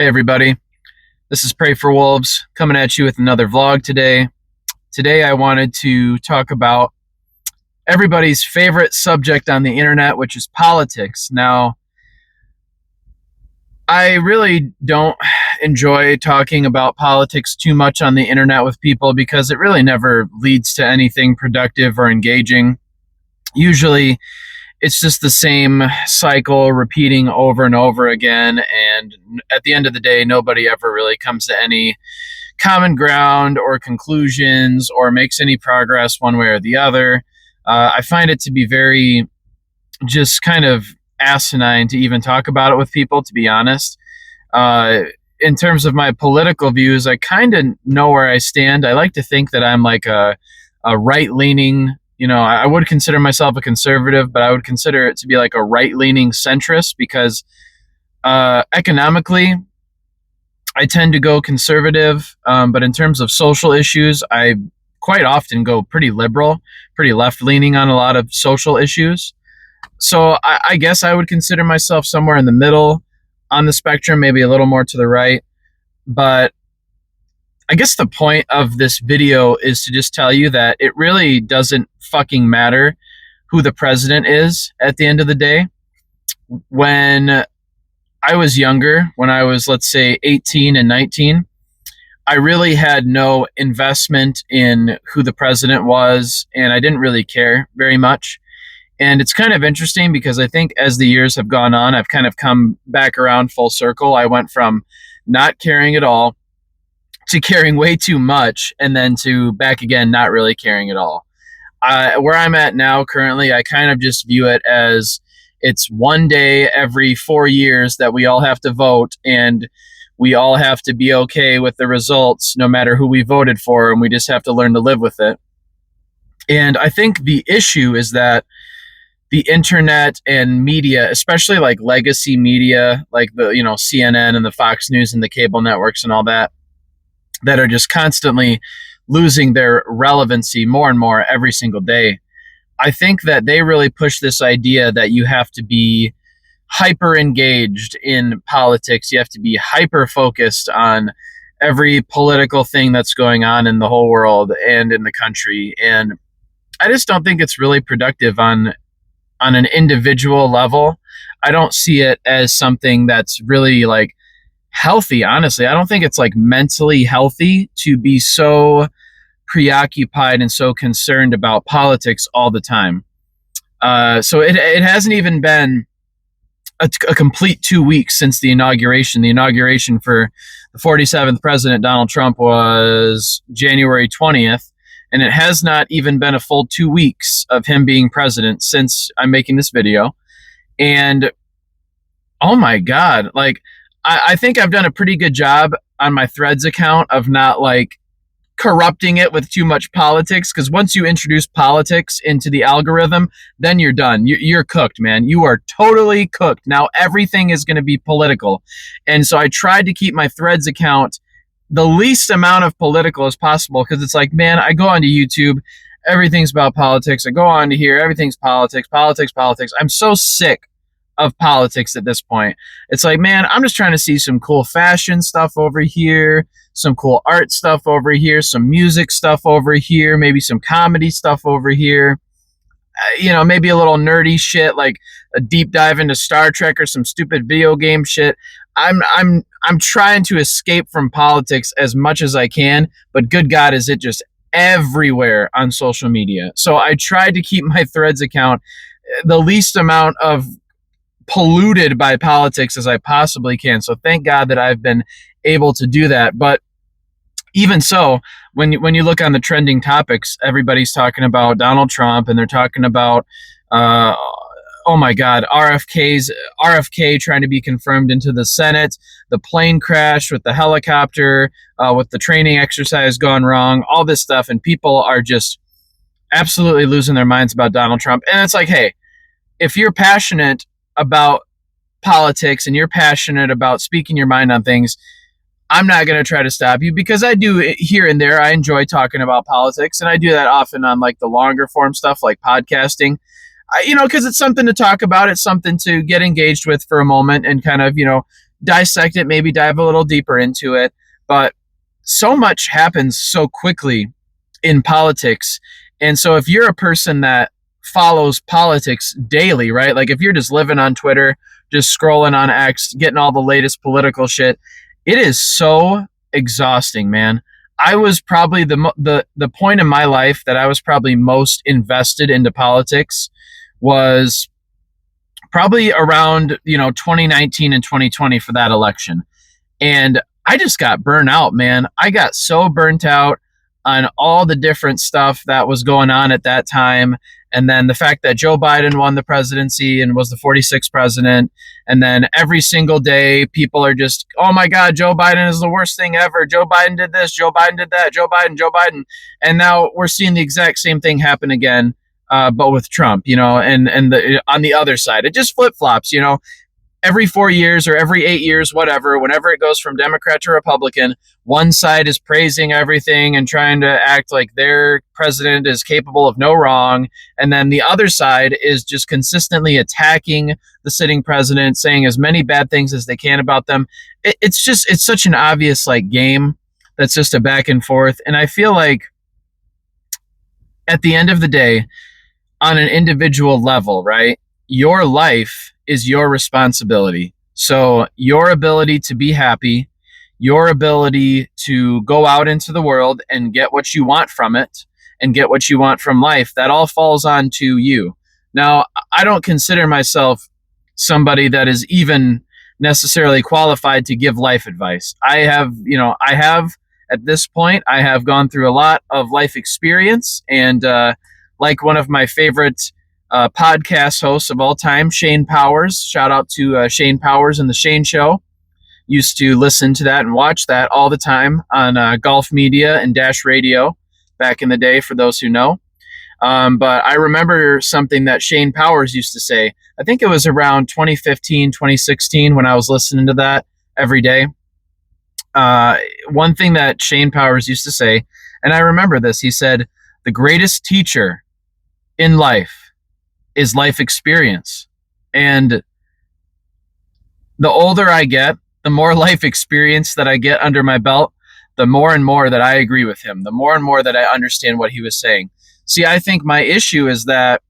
Hey everybody, this is Pray for Wolves coming at you with another vlog today. Today I wanted to talk about everybody's favorite subject on the internet, which is politics. Now, I really don't enjoy talking about politics too much on the internet with people because it really never leads to anything productive or engaging. Usually, it's just the same cycle repeating over and over again, and at the end of the day, nobody ever really comes to any common ground or conclusions or makes any progress one way or the other. I find it to be very just kind of asinine to even talk about it with people, to be honest. In terms of my political views, I kind of know where I stand. I like to think that I'm like a right-leaning, I would consider myself a conservative, but I would consider it to be like a right-leaning centrist because economically, I tend to go conservative, but in terms of social issues, I quite often go pretty liberal, pretty left-leaning on a lot of social issues. So I guess I would consider myself somewhere in the middle on the spectrum, maybe a little more to the right. But I guess the point of this video is to just tell you that it really doesn't fucking matter who the president is at the end of the day. When I was younger, when I was, let's say, 18 and 19, I really had no investment in who the president was, and I didn't really care very much. And it's kind of interesting because I think as the years have gone on, I've kind of come back around full circle. I went from not caring at all to caring way too much, and then to back again, not really caring at all. Where I'm at now currently, I kind of just view it as it's one day every 4 years that we all have to vote, and we all have to be okay with the results no matter who we voted for, and we just have to learn to live with it. And I think the issue is that the internet and media, especially like legacy media, like the CNN and the Fox News and the cable networks and all that are just constantly losing their relevancy more and more every single day. I think that they really push this idea that you have to be hyper engaged in politics. You have to be hyper focused on every political thing that's going on in the whole world and in the country. And I just don't think it's really productive on an individual level. I don't see it as something that's really like healthy, honestly. I don't think it's like mentally healthy to be so preoccupied and so concerned about politics all the time. So it hasn't even been a complete 2 weeks since the inauguration. The inauguration for the 47th president, Donald Trump, was January 20th. And it has not even been a full 2 weeks of him being president since I'm making this video. And oh my God, like, I think I've done a pretty good job on my Threads account of not like corrupting it with too much politics, because once you introduce politics into the algorithm, then you're done. You're cooked, man. You are totally cooked. Now everything is going to be political. And so I tried to keep my Threads account the least amount of political as possible, because it's like, man, I go onto YouTube, everything's about politics. I go on to here, everything's politics. I'm so sick of politics at this point. It's like, man, I'm just trying to see some cool fashion stuff over here, some cool art stuff over here, some music stuff over here, maybe some comedy stuff over here. Maybe a little nerdy shit like a deep dive into Star Trek or some stupid video game shit. I'm trying to escape from politics as much as I can, but good God, is it just everywhere on social media. So I tried to keep my Threads account the least amount of polluted by politics as I possibly can. So thank God that I've been able to do that. But even so, when you look on the trending topics, everybody's talking about Donald Trump, and they're talking about, oh my God, RFK trying to be confirmed into the Senate, the plane crash with the helicopter, with the training exercise gone wrong, all this stuff, and people are just absolutely losing their minds about Donald Trump. And it's like, hey, if you're passionate about politics and you're passionate about speaking your mind on things, I'm not going to try to stop you, because I do it here and there. I enjoy talking about politics, and I do that often on like the longer form stuff like podcasting. Because it's something to talk about. It's something to get engaged with for a moment and kind of, dissect it, maybe dive a little deeper into it. But so much happens so quickly in politics. And so if you're a person that follows politics daily, right? Like if you're just living on Twitter, just scrolling on X, getting all the latest political shit, it is so exhausting, man. I was probably the point in my life that I was probably most invested into politics was probably around 2019 and 2020 for that election. And I just got burnt out, man. I got so burnt out on all the different stuff that was going on at that time. And then the fact that Joe Biden won the presidency and was the 46th president. And then every single day, people are just, oh my God, Joe Biden is the worst thing ever. Joe Biden did this. Joe Biden did that. Joe Biden, Joe Biden. And now we're seeing the exact same thing happen again, but with Trump, and on the other side. It just flip flops, every 4 years or every 8 years, whatever, whenever it goes from Democrat to Republican, one side is praising everything and trying to act like their president is capable of no wrong. And then the other side is just consistently attacking the sitting president, saying as many bad things as they can about them. It's such an obvious game that's just a back and forth. And I feel like at the end of the day, on an individual level, right, your life is your responsibility. So your ability to be happy, your ability to go out into the world and get what you want from it and get what you want from life, that all falls on to you. Now, I don't consider myself somebody that is even necessarily qualified to give life advice. I have at this point, I have gone through a lot of life experience, and like one of my favorite podcast hosts of all time, Shane Powers. Shout out to Shane Powers and the Shane Show. Used to listen to that and watch that all the time on Golf Media and Dash Radio back in the day, for those who know. But I remember something that Shane Powers used to say. I think it was around 2015, 2016 when I was listening to that every day. One thing that Shane Powers used to say, and I remember this, he said, the greatest teacher in life is life experience. And the older I get, the more life experience that I get under my belt, the more and more that I agree with him, the more and more that I understand what he was saying. See, I think my issue is that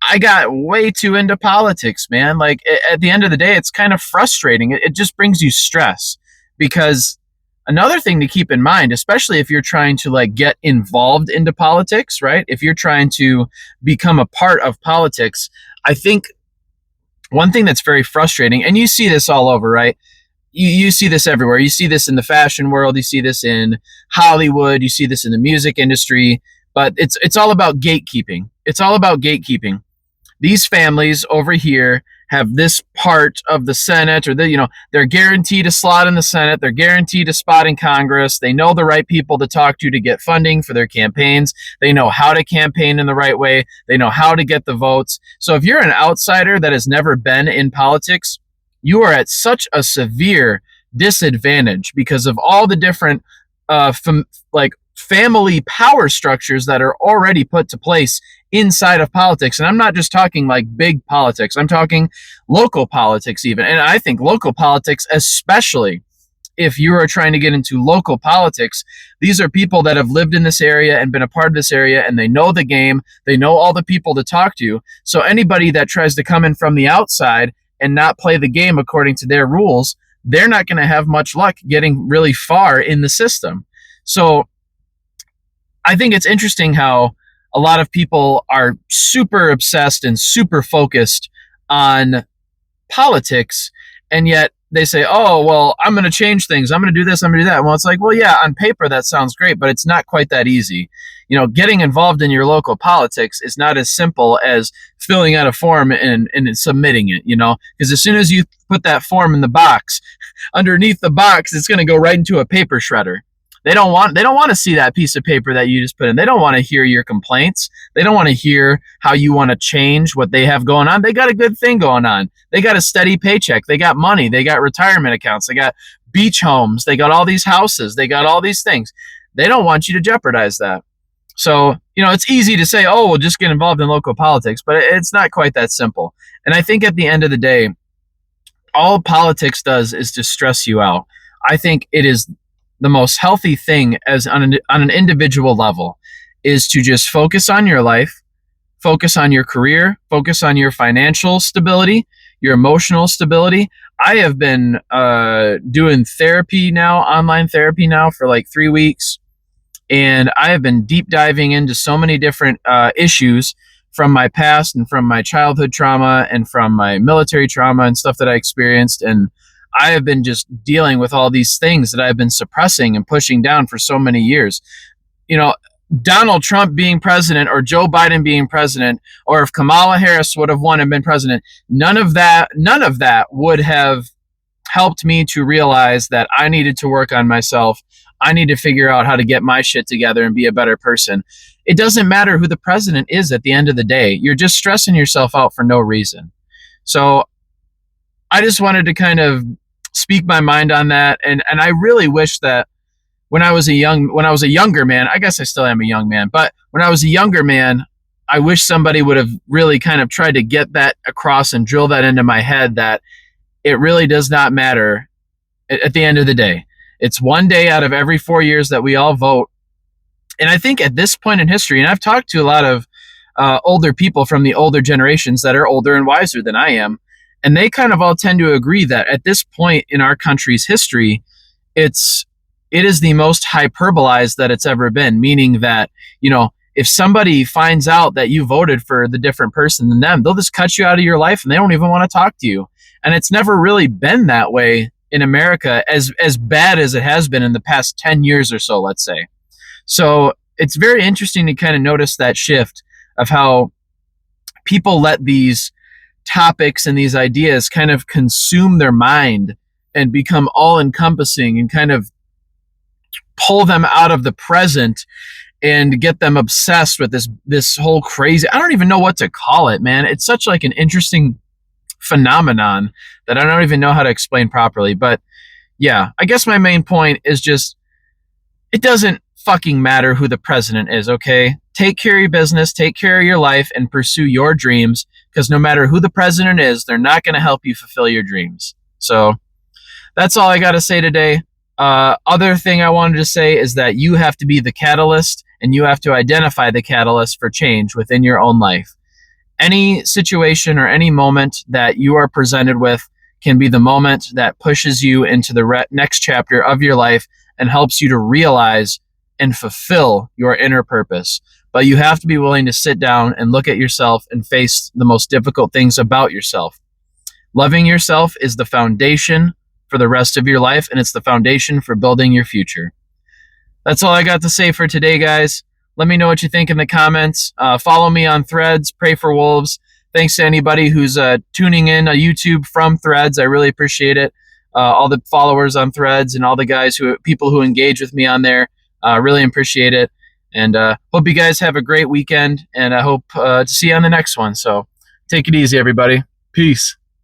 I got way too into politics, man. Like at the end of the day, it's kind of frustrating. It just brings you stress, because another thing to keep in mind, especially if you're trying to get involved into politics, right? If you're trying to become a part of politics, I think one thing that's very frustrating, and you see this all over, right? You see this everywhere. You see this in the fashion world. You see this in Hollywood. You see this in the music industry. But it's all about gatekeeping. It's all about gatekeeping. These families over here have this part of the Senate, or they're guaranteed a slot in the Senate. They're guaranteed a spot in Congress. They know the right people to talk to get funding for their campaigns. They know how to campaign in the right way. They know how to get the votes. So if you're an outsider that has never been in politics, you are at such a severe disadvantage because of all the different family power structures that are already put to place inside of politics. And I'm not just talking big politics. I'm talking local politics even. And I think local politics, especially if you are trying to get into local politics, these are people that have lived in this area and been a part of this area, and they know the game. They know all the people to talk to. So anybody that tries to come in from the outside and not play the game according to their rules, they're not going to have much luck getting really far in the system. So I think it's interesting how a lot of people are super obsessed and super focused on politics, and yet they say, oh, well, I'm going to change things. I'm going to do this. I'm going to do that. Well, it's like, well, yeah, on paper, that sounds great, but it's not quite that easy. Getting involved in your local politics is not as simple as filling out a form and submitting it, because as soon as you put that form in the box, underneath the box, it's going to go right into a paper shredder. They don't want to see that piece of paper that you just put in. They don't want to hear your complaints. They don't want to hear how you want to change what they have going on. They got a good thing going on. They got a steady paycheck. They got money. They got retirement accounts. They got beach homes. They got all these houses. They got all these things. They don't want you to jeopardize that. So, it's easy to say, oh, we'll just get involved in local politics, but it's not quite that simple. And I think at the end of the day, all politics does is to stress you out. I think it is the most healthy thing as on an individual level is to just focus on your life, focus on your career, focus on your financial stability, your emotional stability. I have been doing therapy now, online therapy now for like 3 weeks, and I have been deep diving into so many different issues from my past and from my childhood trauma and from my military trauma and stuff that I experienced. And I have been just dealing with all these things that I've been suppressing and pushing down for so many years. You know, Donald Trump being president or Joe Biden being president, or if Kamala Harris would have won and been president, none of that would have helped me to realize that I needed to work on myself. I need to figure out how to get my shit together and be a better person. It doesn't matter who the president is at the end of the day. You're just stressing yourself out for no reason. So I just wanted to kind of speak my mind on that. And I really wish that when I was a younger man, I guess I still am a young man, but when I was a younger man, I wish somebody would have really kind of tried to get that across and drill that into my head that it really does not matter at the end of the day. It's one day out of every 4 years that we all vote. And I think at this point in history, and I've talked to a lot of older people from the older generations that are older and wiser than I am, and they kind of all tend to agree that at this point in our country's history, it is the most hyperbolized that it's ever been, meaning that, if somebody finds out that you voted for the different person than them, they'll just cut you out of your life and they don't even want to talk to you. And it's never really been that way in America as bad as it has been in the past 10 years or so, let's say. So it's very interesting to kind of notice that shift of how people let these topics and these ideas kind of consume their mind and become all encompassing and kind of pull them out of the present and get them obsessed with this whole crazy, I don't even know what to call it, man. It's such like an interesting phenomenon that I don't even know how to explain properly. But yeah, I guess my main point is just, it doesn't fucking matter who the president is, okay? Take care of your business, take care of your life, and pursue your dreams, because no matter who the president is, they're not going to help you fulfill your dreams. So that's all I got to say today. Other thing I wanted to say is that you have to be the catalyst, and you have to identify the catalyst for change within your own life. Any situation or any moment that you are presented with can be the moment that pushes you into the next chapter of your life and helps you to realize and fulfill your inner purpose. But you have to be willing to sit down and look at yourself and face the most difficult things about yourself. Loving yourself is the foundation for the rest of your life, and it's the foundation for building your future. That's all I got to say for today, guys. Let me know what you think in the comments. Follow me on Threads, Pray for Wolves. Thanks to anybody who's tuning in YouTube from Threads. I really appreciate it. All the followers on Threads and all the people who engage with me on there. Really appreciate it. And hope you guys have a great weekend. And I hope to see you on the next one. So take it easy, everybody. Peace.